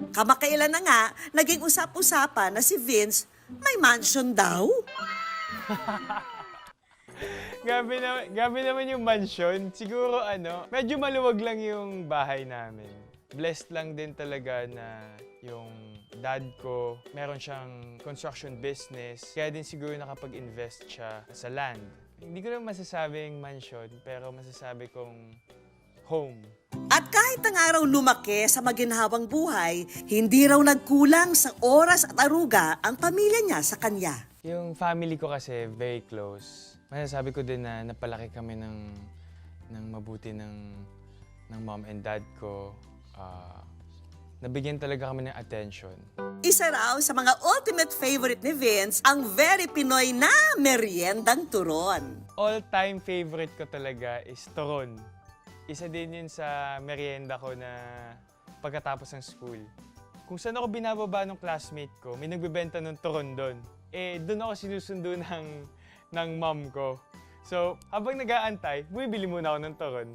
Kamakailan na nga, naging usap-usapan na si Vince may mansion daw. Gabi naman yung mansion. Siguro medyo maluwag lang yung bahay namin. Blessed lang din talaga na yung dad ko, meron siyang construction business. Kaya din siguro nakapag-invest siya sa land. Hindi ko naman masasabing mansion, pero masasabi kong home. At kahit ang araw lumaki sa maginhawang buhay, hindi raw nagkulang sa oras at aruga ang pamilya niya sa kanya. Yung family ko kasi very close. Masasabi ko din na napalaki kami ng mabuti ng mom and dad ko. Nabigyan talaga kami ng attention. Isa raw sa mga ultimate favorite ni Vince ang very Pinoy na meriendang turon. All-time favorite ko talaga is turon. Isa din yun sa merienda ko na pagkatapos ng school. Kung saan ako binababa ng classmate ko, may nagbebenta ng turon doon. Doon ako sinusundo ng mom ko. So, habang nag-aantay, bumibili muna ako ng turon.